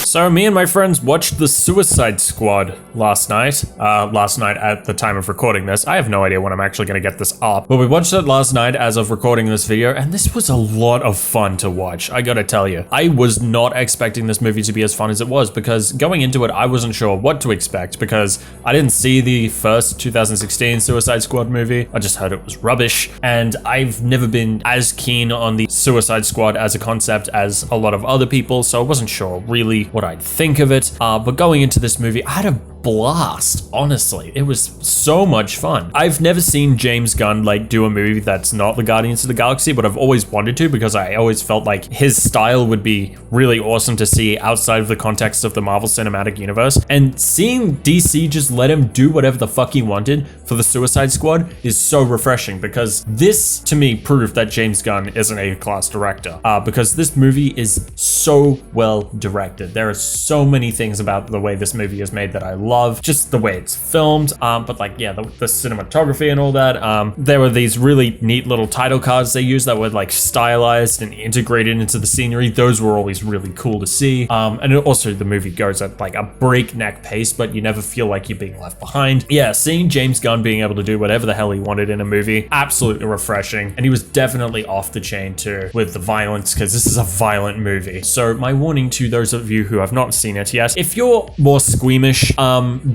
So me and my friends watched The Suicide Squad last night. Last night at the time of recording this. I have no idea when I'm actually going to get this up. But we watched it last night as of recording this video, and this was a lot of fun to watch, I gotta tell you. I was not expecting this movie to be as fun as it was, because going into it, I wasn't sure what to expect, because I didn't see the first 2016 Suicide Squad movie. I just heard it was rubbish, and I've never been as keen on the Suicide Squad as a concept as a lot of other people, so I wasn't sure really what I'd think of it. But going into this movie, I had a blast, honestly. It was so much fun. I've never seen James Gunn do a movie that's not the Guardians of the Galaxy, but I've always wanted to, because I always felt like his style would be really awesome to see outside of the context of the Marvel Cinematic Universe. And seeing DC just let him do whatever the fuck he wanted for the Suicide Squad is so refreshing, because this to me proved that James Gunn is an A-class director, because this movie is so well directed. There are so many things about the way this movie is made that I love, just the way it's filmed, but the cinematography and all that. There were these really neat little title cards they used that were stylized and integrated into the scenery. Those were always really cool to see. And also the movie goes at a breakneck pace, but you never feel like you're being left behind. Yeah, seeing James Gunn being able to do whatever the hell he wanted in a movie, absolutely refreshing. And he was definitely off the chain too with the violence, because this is a violent movie. So my warning to those of you who have not seen it yet, if you're more squeamish,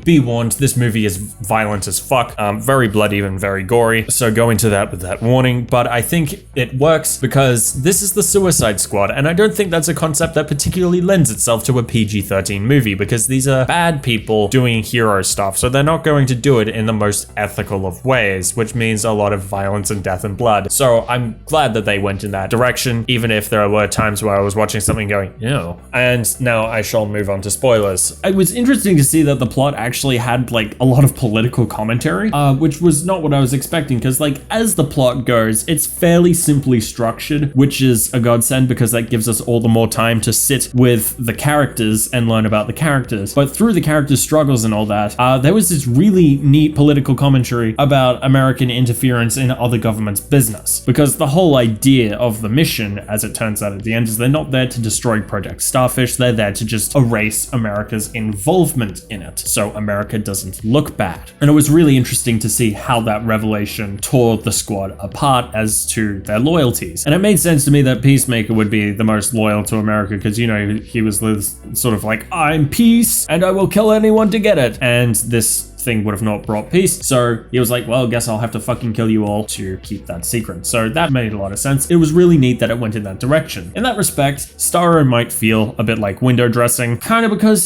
be warned, this movie is violent as fuck, very bloody and very gory, so go into that with that warning. But I think it works because this is the Suicide Squad, and I don't think that's a concept that particularly lends itself to a PG-13 movie, because these are bad people doing hero stuff, so they're not going to do it in the most ethical of ways, which means a lot of violence and death and blood. So I'm glad that they went in that direction, even if there were times where I was watching something going, ew. And now I shall move on to spoilers. It was interesting to see that the plot actually had a lot of political commentary, which was not what I was expecting, because as the plot goes, it's fairly simply structured, which is a godsend, because that gives us all the more time to sit with the characters and learn about the characters. But through the characters' struggles and all that, there was this really neat political commentary about American interference in other governments' business, because the whole idea of the mission, as it turns out at the end, is they're not there to destroy Project Starfish, they're there to just erase America's involvement in it, so America doesn't look bad. And it was really interesting to see how that revelation tore the squad apart as to their loyalties. And it made sense to me that Peacemaker would be the most loyal to America, because, he was this sort of I'm peace and I will kill anyone to get it. And this thing would have not brought peace, so he was well, guess I'll have to fucking kill you all to keep that secret. So that made a lot of sense. It was really neat that it went in that direction. In that respect, Starro might feel a bit like window dressing, kind of because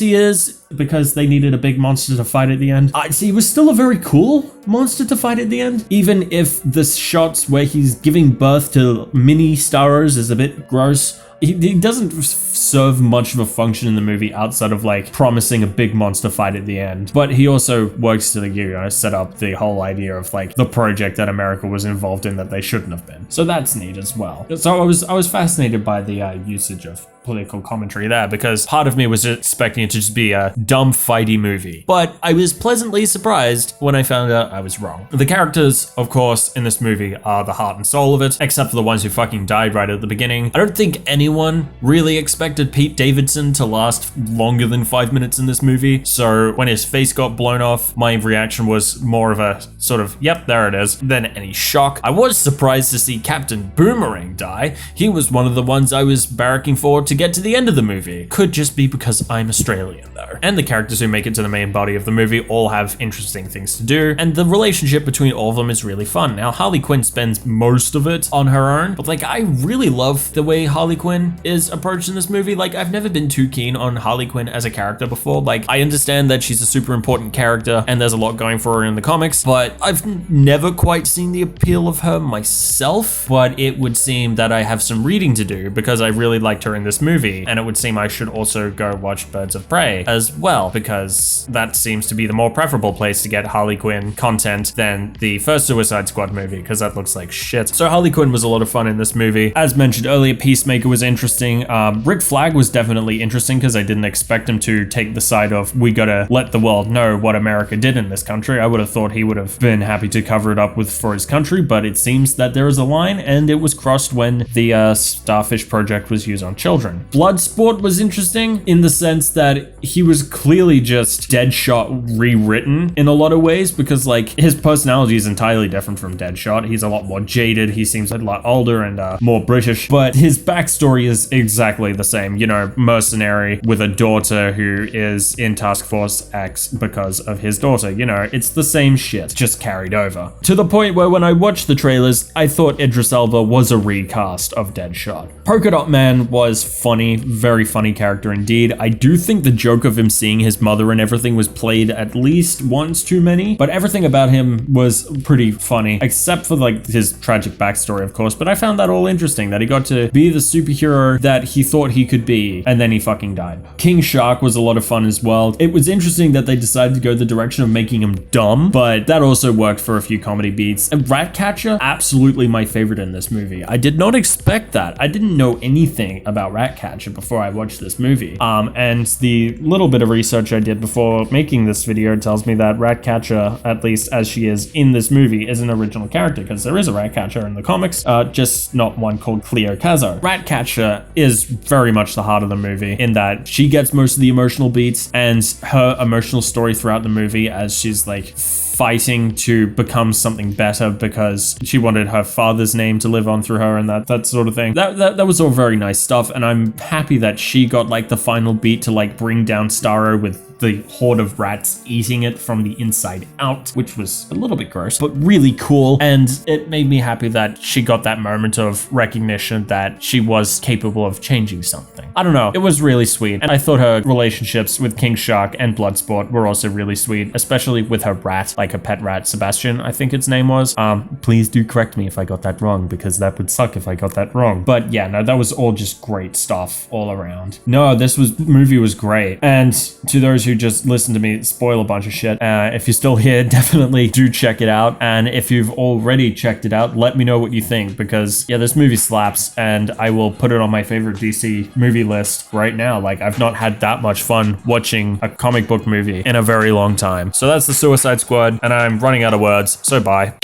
they needed a big monster to fight at the end. I'd say it was still a very cool monster to fight at the end, even if the shots where he's giving birth to mini Starros is a bit gross. He doesn't serve much of a function in the movie outside of promising a big monster fight at the end. But he also works to set up the whole idea of the project that America was involved in that they shouldn't have been. So that's neat as well. So I was fascinated by the usage of political commentary there, because part of me was expecting it to just be a dumb fighty movie. But I was pleasantly surprised when I found out I was wrong. The characters, of course, in this movie are the heart and soul of it, except for the ones who fucking died right at the beginning. I don't think anyone really expected Pete Davidson to last longer than 5 minutes in this movie. So when his face got blown off, my reaction was more of a sort of, yep, there it is, than any shock. I was surprised to see Captain Boomerang die. He was one of the ones I was barracking for to get to the end of the movie. Could just be because I'm Australian though. And the characters who make it to the main body of the movie all have interesting things to do, and the relationship between all of them is really fun. Now, Harley Quinn spends most of it on her own, but I really love the way Harley Quinn is approached in this movie. I've never been too keen on Harley Quinn as a character before. I understand that she's a super important character and there's a lot going for her in the comics, but I've never quite seen the appeal of her myself. But it would seem that I have some reading to do, because I really liked her in this movie, and it would seem I should also go watch Birds of Prey as well, because that seems to be the more preferable place to get Harley Quinn content than the first Suicide Squad movie, because that looks like shit. So Harley Quinn was a lot of fun in this movie. As mentioned earlier, Peacemaker was interesting. Rick Flag was definitely interesting, because I didn't expect him to take the side of, we gotta let the world know what America did in this country. I would have thought he would have been happy to cover it up for his country, but it seems that there is a line, and it was crossed when the Starfish project was used on children. fine. Bloodsport was interesting in the sense that he was clearly just Deadshot rewritten in a lot of ways, because like his personality is entirely different from Deadshot. He's a lot more jaded. He seems a lot older and more British, but his backstory is exactly the same. You know, mercenary with a daughter who is in Task Force X because of his daughter. You know, it's the same shit, just carried over. To the point where when I watched the trailers, I thought Idris Elba was a recast of Deadshot. Polka Dot Man was funny, very funny character indeed. I do think the joke of him seeing his mother and everything was played at least once too many, but everything about him was pretty funny, except for like his tragic backstory, of course. But I found that all interesting, that he got to be the superhero that he thought he could be, and then he fucking died. King Shark was a lot of fun as well. It was interesting that they decided to go the direction of making him dumb, but that also worked for a few comedy beats. And Ratcatcher, absolutely my favorite in this movie. I did not expect that. I didn't know anything about Ratcatcher before I watched this movie. And the little bit of research I did before making this video tells me that Ratcatcher, at least as she is in this movie, is an original character, because there is a Ratcatcher in the comics, just not one called Cleo Cazo. Ratcatcher is very much the heart of the movie, in that she gets most of the emotional beats, and her emotional story throughout the movie as she's like fighting to become something better because she wanted her father's name to live on through her, and that sort of thing. That was all very nice stuff, and I'm happy that she got like the final beat to like bring down Starro with the horde of rats eating it from the inside out, which was a little bit gross, but really cool. And it made me happy that she got that moment of recognition that she was capable of changing something. I don't know, it was really sweet. And I thought her relationships with King Shark and Bloodsport were also really sweet, especially with her rat, like her pet rat, Sebastian, I think its name was. Please do correct me if I got that wrong, because that would suck if I got that wrong. But yeah, no, that was all just great stuff all around. No, movie was great. And to those who just listen to me spoil a bunch of shit, if you're still here, definitely do check it out. And if you've already checked it out, let me know what you think, because yeah, this movie slaps, and I will put it on my favorite DC movie list right now. Like, I've not had that much fun watching a comic book movie in a very long time. So that's the Suicide Squad, and I'm running out of words, so bye.